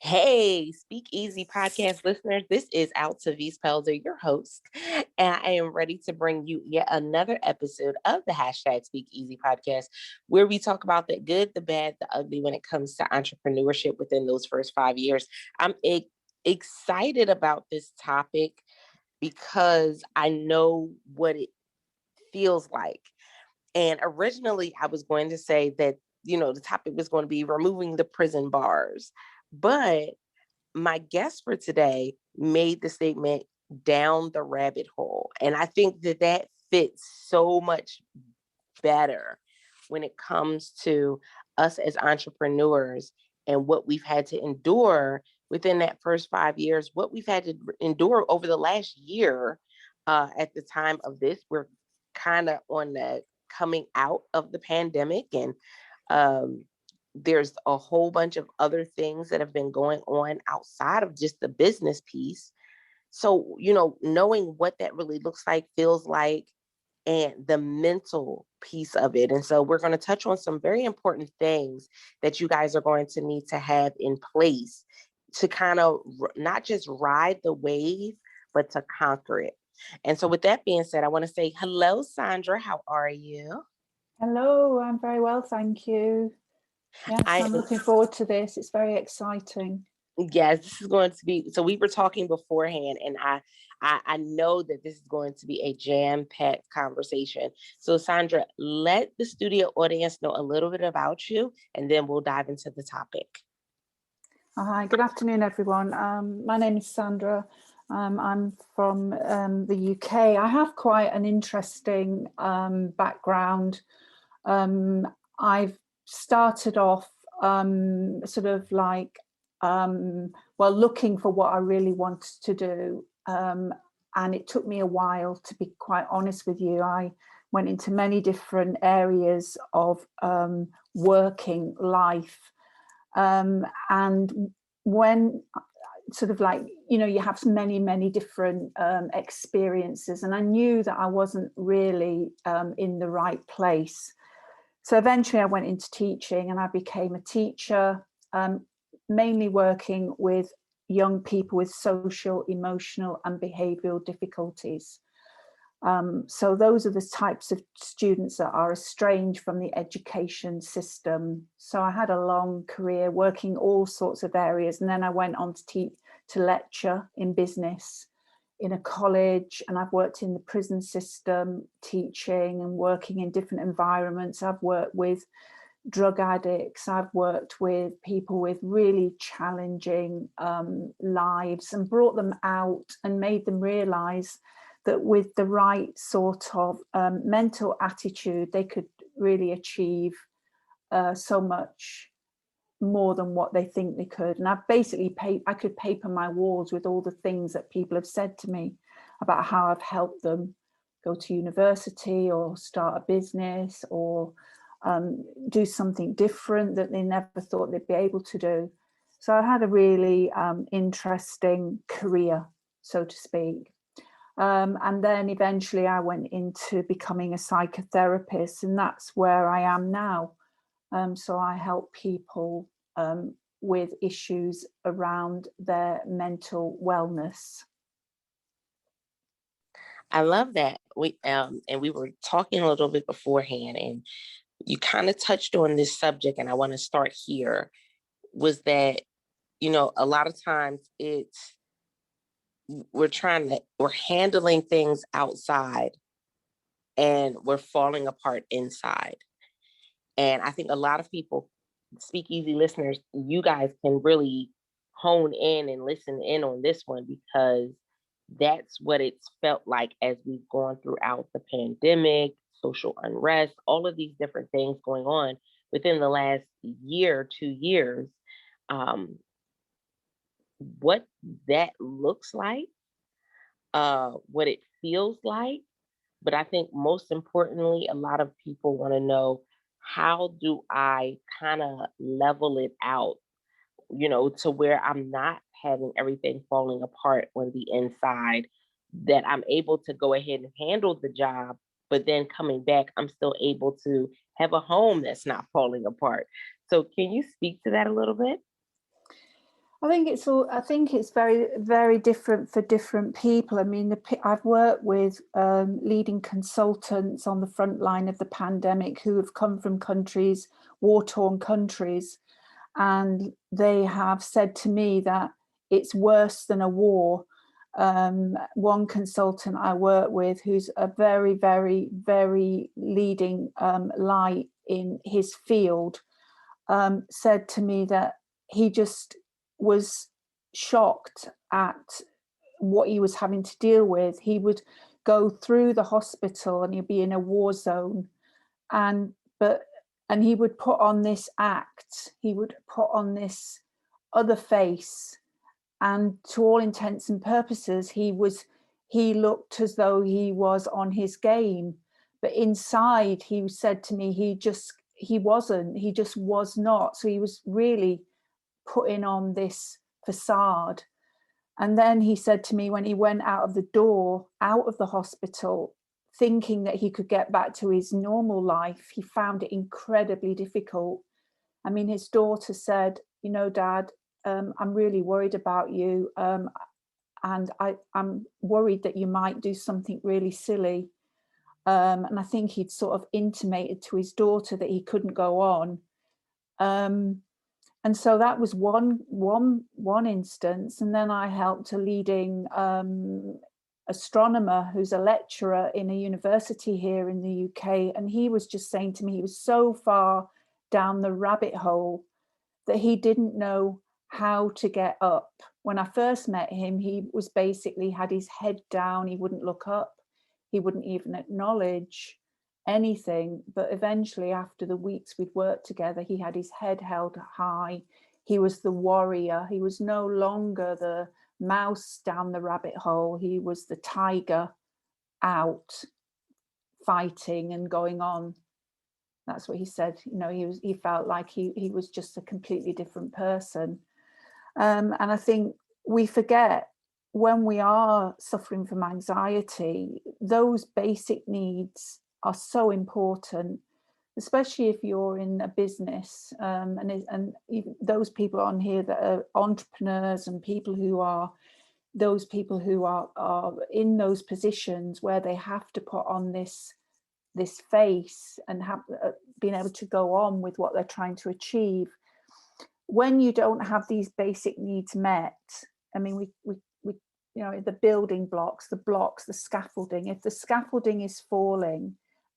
Hey, SpeakEasy Podcast listeners, this is Altovise, your host, and I am ready to bring you yet another episode of the #SpeakEasy Podcast, where we talk about the good, the bad, the ugly when it comes to entrepreneurship within those first 5 years. I'm excited about this topic because I know what it feels like. And originally, I was going to say that, the topic was going to be removing the prison bars. But my guest for today made the statement down the rabbit hole. And I think that fits so much better when it comes to us as entrepreneurs and what we've had to endure within that first 5 years, what we've had to endure over the last year. At the time of this, we're kind of on the coming out of the pandemic, and um, there's a whole bunch of other things that have been going on outside of just the business piece. So, knowing what that really looks like, feels like, and the mental piece of it. And so we're going to touch on some very important things that you guys are going to need to have in place to kind of not just ride the wave, but to conquer it. And so with that being said, I want to say hello, Sandra. How are you? Hello, I'm very well, thank you. Yes, I'm looking forward to this. It's very exciting. Yes, this is going to be, so we were talking beforehand, and I know that this is going to be a jam-packed conversation. So Sandra, let the studio audience know a little bit about you, and then we'll dive into the topic. Hi, good afternoon, everyone. My name is Sandra. I'm from the UK. I have quite an interesting background. I've started off looking for what I really wanted to do. And it took me a while, to be quite honest with you. I went into many different areas of working life. And when you have many different experiences, and I knew that I wasn't really in the right place. So eventually I went into teaching, and I became a teacher, mainly working with young people with social, emotional and behavioural difficulties. So those are the types of students that are estranged from the education system. So I had a long career working all sorts of areas, and then I went on to lecture in business in a college, and I've worked in the prison system, teaching and working in different environments. I've worked with drug addicts, I've worked with people with really challenging lives, and brought them out and made them realise that with the right sort of mental attitude, they could really achieve so much more than what they think they could. And I could paper my walls with all the things that people have said to me about how I've helped them go to university or start a business or do something different that they never thought they'd be able to do. So I had a really interesting career, so to speak. And then eventually I went into becoming a psychotherapist, and that's where I am now. So I help people with issues around their mental wellness. I love that. And we were talking a little bit beforehand, and you kind of touched on this subject, and I want to start here, was that, a lot of times we're handling things outside and we're falling apart inside. And I think a lot of people, SpeakEasy listeners, you guys can really hone in and listen in on this one, because that's what it's felt like as we've gone throughout the pandemic, social unrest, all of these different things going on within the last year, 2 years. What that looks like, what it feels like. But I think most importantly, a lot of people want to know, how do I kind of level it out, to where I'm not having everything falling apart on the inside, that I'm able to go ahead and handle the job, but then coming back, I'm still able to have a home that's not falling apart. So can you speak to that a little bit? I think it's very, very different for different people. I mean, I've worked with leading consultants on the front line of the pandemic who have come from countries, war-torn countries, and they have said to me that it's worse than a war. One consultant I work with, who's a very, very, very leading light in his field, said to me that he just was shocked at what he was having to deal with. He would go through the hospital and he'd be in a war zone, and he would put on this act, he would put on this other face, and to all intents and purposes he looked as though he was on his game, but inside, he said to me, he just was not. So he was really putting on this facade. And then he said to me, when he went out of the door, out of the hospital, thinking that he could get back to his normal life, he found it incredibly difficult. I mean, his daughter said, you know, Dad, I'm really worried about you. And I'm worried that you might do something really silly. And I think he'd sort of intimated to his daughter that he couldn't go on. And so that was one instance. And then I helped a leading astronomer who's a lecturer in a university here in the UK. And he was just saying to me, he was so far down the rabbit hole that he didn't know how to get up. When I first met him, he was basically had his head down. He wouldn't look up. He wouldn't even acknowledge anything. But eventually, after the weeks we'd worked together, he had his head held high. He was the warrior. He was no longer the mouse down the rabbit hole. He was the tiger out fighting and going on. That's what he said. You know, he felt like he was just a completely different person. And I think we forget, when we are suffering from anxiety, those basic needs are so important, especially if you're in a business, and even those people on here that are entrepreneurs and people who are in those positions where they have to put on this face and have been able to go on with what they're trying to achieve. When you don't have these basic needs met, I mean, we you know, the building blocks, the scaffolding, if the scaffolding is falling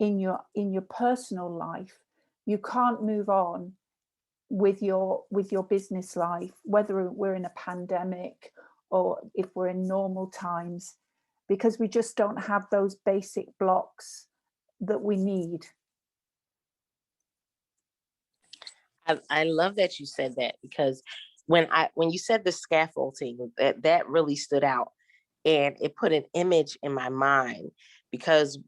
in your personal life, you can't move on with your business life, whether we're in a pandemic or if we're in normal times, because we just don't have those basic blocks that we need. I love that you said that, because when you said the scaffolding, that really stood out, and it put an image in my mind, because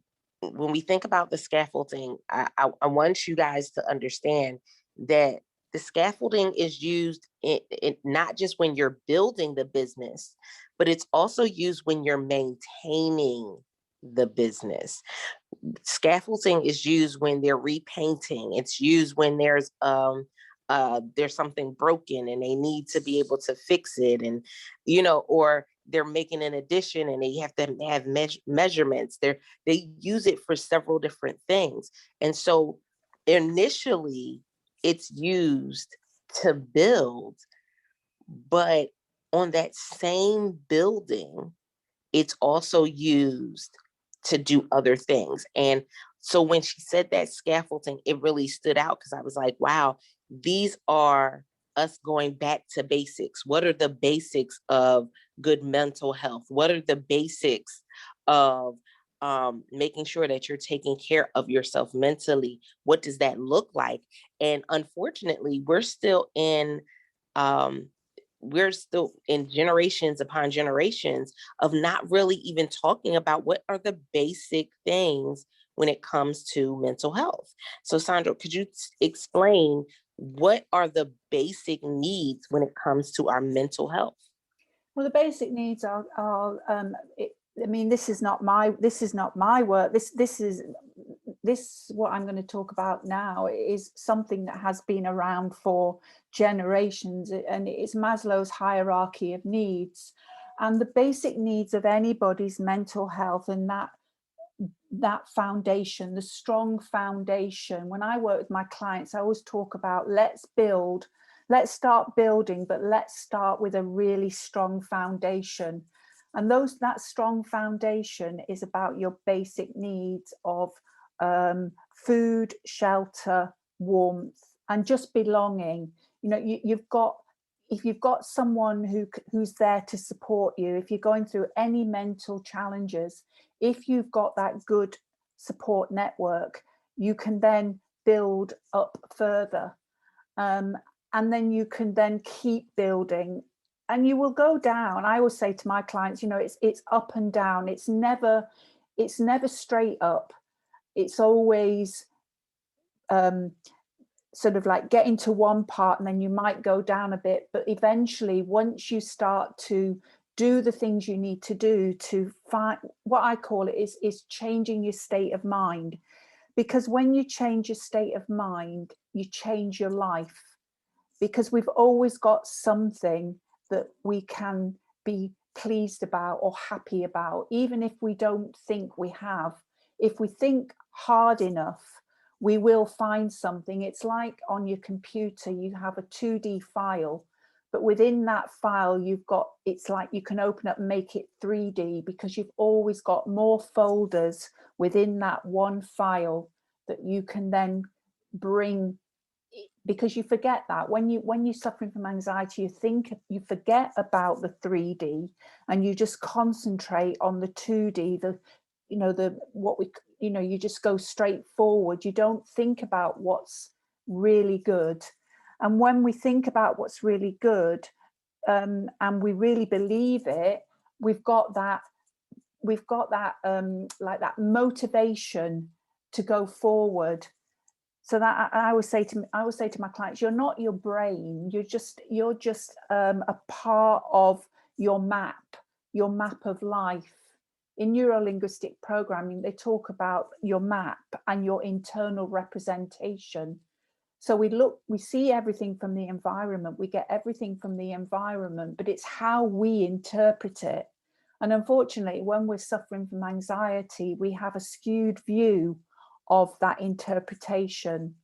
when we think about the scaffolding, I want you guys to understand that the scaffolding is used in not just when you're building the business, but it's also used when you're maintaining the business. Scaffolding is used when they're repainting. It's used when there's something broken and they need to be able to fix it, and or they're making an addition and they have to have measurements. They use it for several different things, and so initially it's used to build, but on that same building, it's also used to do other things. And so when she said that scaffolding, it really stood out, because I was like, wow, these are us going back to basics. What are the basics of good mental health? What are the basics of making sure that you're taking care of yourself mentally? What does that look like? And unfortunately, we're still in generations upon generations of not really even talking about what are the basic things when it comes to mental health. So Sandra, could you explain what are the basic needs when it comes to our mental health? Well, the basic needs are I mean, this is not my work. This what I'm going to talk about now is something that has been around for generations, and it's Maslow's hierarchy of needs, and the basic needs of anybody's mental health, and that foundation, the strong foundation. When I work with my clients, I always talk about let's start building, but let's start with a really strong foundation. And that strong foundation is about your basic needs of food, shelter, warmth, and just belonging. You know, if you've got someone who's there to support you, if you're going through any mental challenges, if you've got that good support network, you can then build up further. And then you can then keep building, and you will go down. I always say to my clients, you know, it's up and down. It's never straight up. It's always sort of like getting to one part, and then you might go down a bit. But eventually, once you start to do the things you need to do to find, what I call it is changing your state of mind. Because when you change your state of mind, you change your life. Because we've always got something that we can be pleased about or happy about, even if we don't think we have. If we think hard enough, we will find something. It's like on your computer, you have a 2D file, but within that file, it's like you can open up and make it 3D, because you've always got more folders within that one file that you can then bring. Because you forget that when you're suffering from anxiety, you forget about the 3D, and you just concentrate on the 2D, you just go straight forward. You don't think about what's really good. And when we think about what's really good, and we really believe it, we've got that like that motivation to go forward. So that I always say to my clients, you're not your brain. You're just a part of your map of life. In neuro-linguistic programming, they talk about your map and your internal representation. So we see everything from the environment. We get everything from the environment, but it's how we interpret it. And unfortunately, when we're suffering from anxiety, we have a skewed view of that interpretation.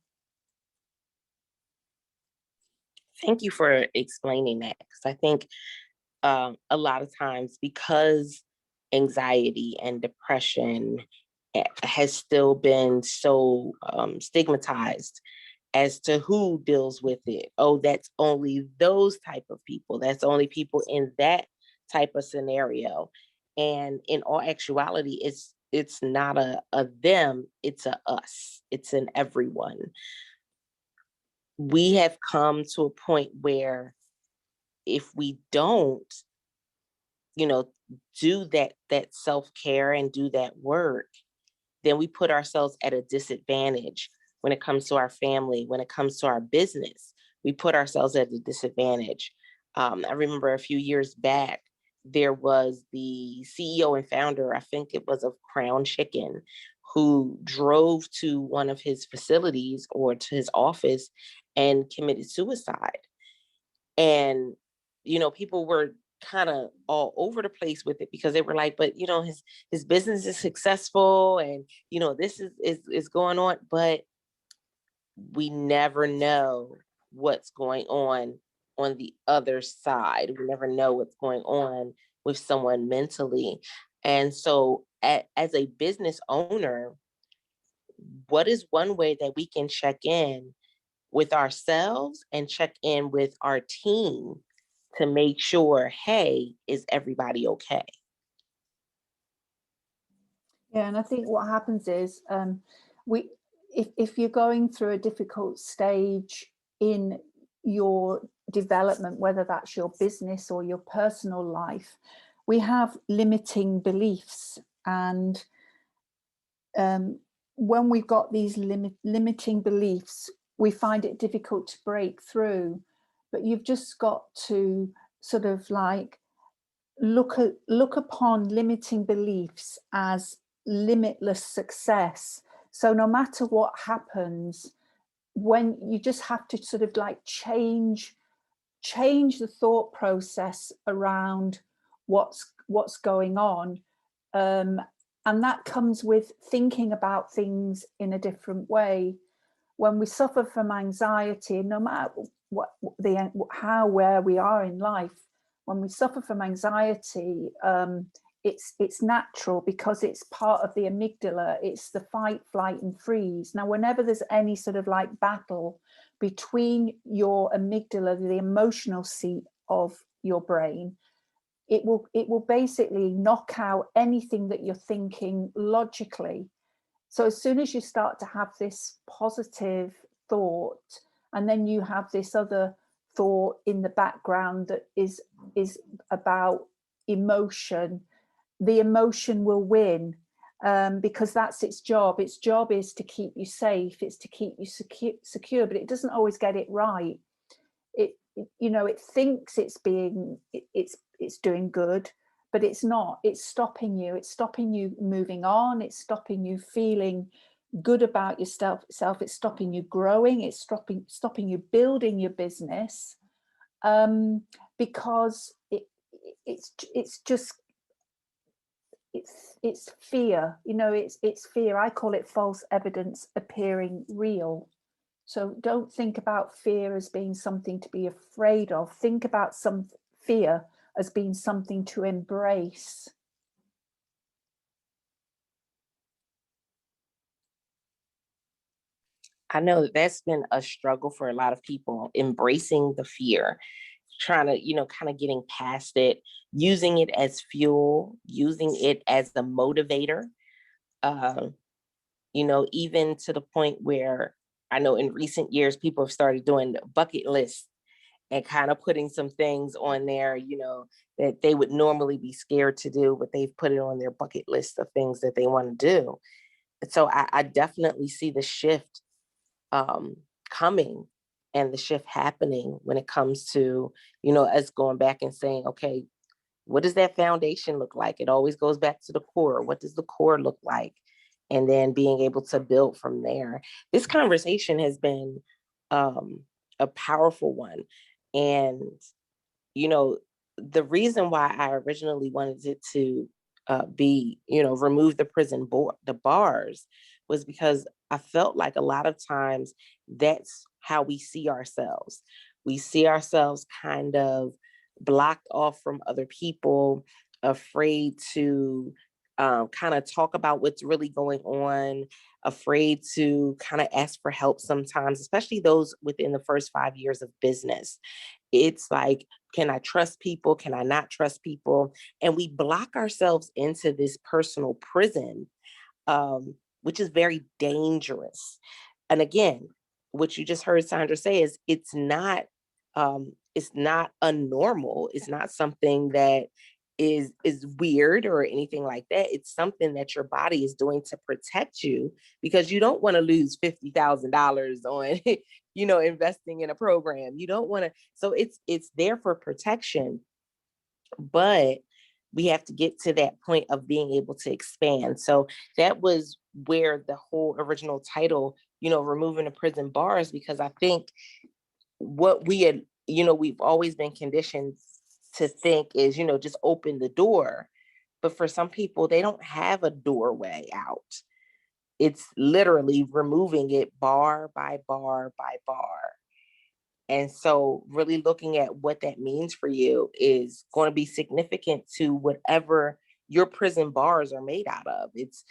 Thank you for explaining that, because I think a lot of times, because anxiety and depression has still been so stigmatized as to who deals with it. Oh, that's only those type of people. That's only people in that type of scenario. And in all actuality, it's not a them, it's a us. It's an everyone. We have come to a point where if we don't, do that self-care and do that work, then we put ourselves at a disadvantage when it comes to our family, when it comes to our business. We put ourselves at a disadvantage. I remember a few years back, there was the CEO and founder, I think it was of Crown Chicken, who drove to one of his facilities or to his office and committed suicide. And, people were kind of all over the place with it, because they were like, but, his business is successful, and, this is going on. But we never know what's going on the other side. We never know what's going on with someone mentally. And so as a business owner, what is one way that we can check in with ourselves and check in with our team to make sure, hey, is everybody okay? Yeah, and I think what happens is if you're going through a difficult stage in your development, whether that's your business or your personal life, we have limiting beliefs. And when we've got these limiting beliefs, we find it difficult to break through. But you've just got to sort of like look upon limiting beliefs as limitless success. So no matter what happens, when you just have to sort of like change the thought process around what's going on, and that comes with thinking about things in a different way. When we suffer from anxiety, no matter where we are in life, when we suffer from anxiety, it's natural because it's part of the amygdala. It's the fight, flight, and freeze. Now, whenever there's any sort of like battle between your amygdala, the emotional seat of your brain, it will basically knock out anything that you're thinking logically. So as soon as you start to have this positive thought, and then you have this other thought in the background that is about emotion, the emotion will win, because that's its job. Its job is to keep you safe. It's to keep you secure, but it doesn't always get it right. It thinks it's doing good, but it's not. It's stopping you. It's stopping you moving on. It's stopping you feeling good about yourself. It's stopping you growing. It's stopping you building your business, because it's fear. It's fear. I call it false evidence appearing real. So don't think about fear as being something to be afraid of. Think about some fear as being something to embrace. I know that's been a struggle for a lot of people, embracing the fear, trying to, kind of getting past it, using it as fuel, using it as a motivator, uh, even to the point where I know in recent years, people have started doing bucket lists and kind of putting some things on there, that they would normally be scared to do, but they've put it on their bucket list of things that they want to do. So I definitely see the shift coming and the shift happening when it comes to, us going back and saying, okay, what does that foundation look like? It always goes back to the core. What does the core look like? And then being able to build from there. This conversation has been a powerful one. And, the reason why I originally wanted it to be, remove the bars, was because I felt like a lot of times that's how we see ourselves. We see ourselves kind of blocked off from other people, afraid to kind of talk about what's really going on, afraid to kind of ask for help sometimes, especially those within the first 5 years of business. It's like, can I trust people? Can I not trust people? And we block ourselves into this personal prison, which is very dangerous. And again, what you just heard Sandra say is it's not unnormal. It's not something that is weird or anything like that. It's something that your body is doing to protect you, because you don't want to lose $50,000 on investing in a program. You don't want to. So it's there for protection, but we have to get to that point of being able to expand. So that was where the whole original title, removing the prison bars, because I think what we had, we've always been conditioned to think is, just open the door. But for some people, they don't have a doorway out. It's literally removing it bar by bar by bar. And so really looking at what that means for you is going to be significant to whatever your prison bars are made out of. It's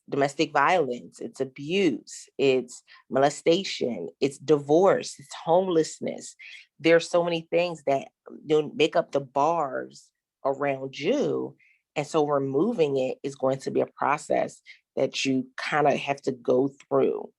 domestic violence, it's abuse, it's molestation, it's divorce, it's homelessness. There's so many things that make up the bars around you. And so removing it is going to be a process that you kind of have to go through.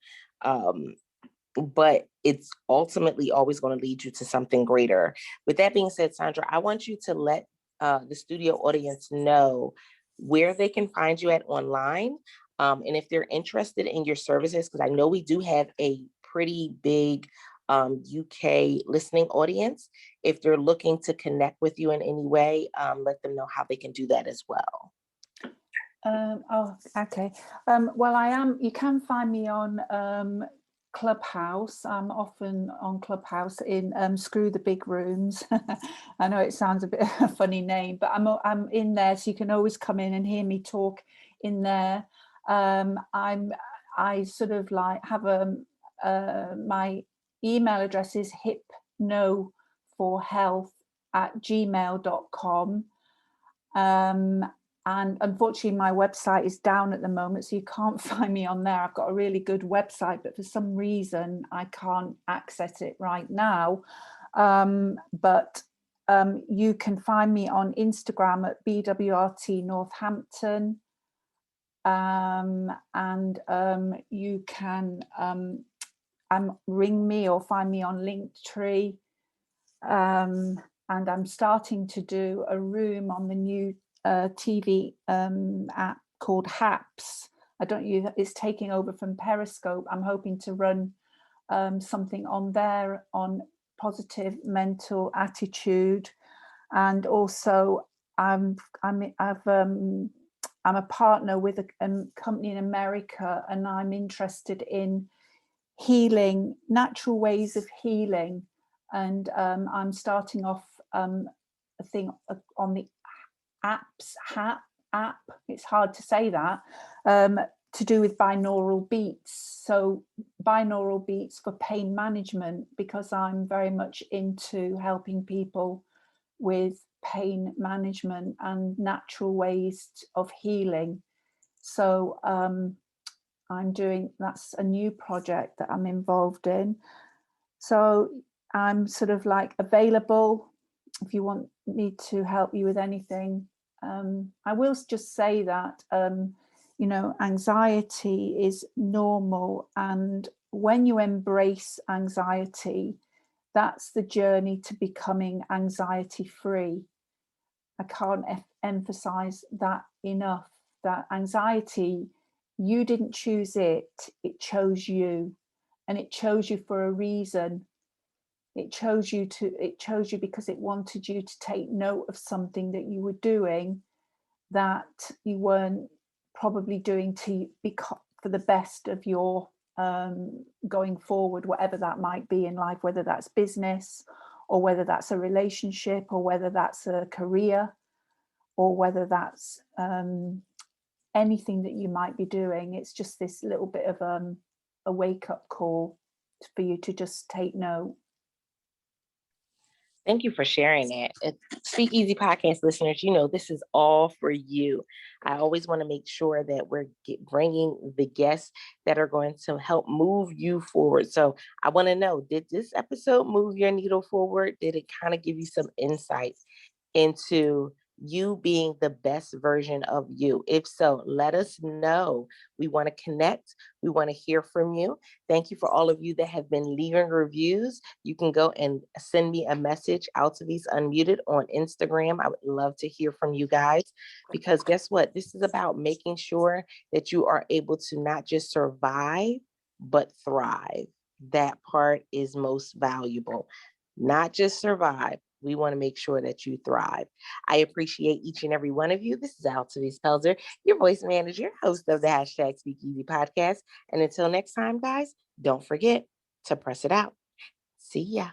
But it's ultimately always going to lead you to something greater. With that being said, Sandra, I want you to let the studio audience know where they can find you at online. And if they're interested in your services, because I know we do have a pretty big UK listening audience. If they're looking to connect with you in any way, let them know how they can do that as well. Okay. Well, you can find me on Clubhouse. I'm often on Clubhouse in Screw the Big Rooms. I know it sounds a bit a funny name, but I'm in there, so you can always come in and hear me talk in there. I sort of like have my email address is hypnoforhealth@gmail.com. And unfortunately, my website is down at the moment, so you can't find me on there. I've got a really good website, but for some reason, I can't access it right now. But you can find me on Instagram at BWRT Northampton. And you can ring me or find me on Linktree. And I'm starting to do a room on the new TV app called Haps. I don't use it's taking over from Periscope. I'm hoping to run something on there on positive mental attitude, and also I'm a partner with a company in America, and I'm interested in healing, natural ways of healing, and I'm starting off a thing on the app, it's hard to say that, to do with binaural beats. So binaural beats for pain management, because I'm very much into helping people with pain management and natural ways of healing. So that's a new project that I'm involved in. So I'm sort of like available if you want me to help you with anything. I will just say that, anxiety is normal. And when you embrace anxiety, that's the journey to becoming anxiety free. I can't emphasize that enough, that anxiety, you didn't choose it, it chose you. And it chose you for a reason. It chose you because it wanted you to take note of something that you were doing that you weren't probably doing for the best of your going forward, whatever that might be in life, whether that's business or whether that's a relationship or whether that's a career or whether that's anything that you might be doing. It's just this little bit of a wake-up call for you to just take note. Thank you for sharing that. SpeakEasy Podcast listeners, this is all for you. I always want to make sure that we're bringing the guests that are going to help move you forward. So I want to know, did this episode move your needle forward? Did it kind of give you some insights into you being the best version of you? If so, let us know. We want to connect. We want to hear from you. Thank you for all of you that have been leaving reviews. You can go and send me a message, Altovise Unmuted, on Instagram. I would love to hear from you guys, because guess what? This is about making sure that you are able to not just survive, but thrive. That part is most valuable. Not just survive. We want to make sure that you thrive. I appreciate each and every one of you. This is Altovise Pelzer, your voice manager, host of the #SpeakEasy Podcast. And until next time, guys, don't forget to press it out. See ya.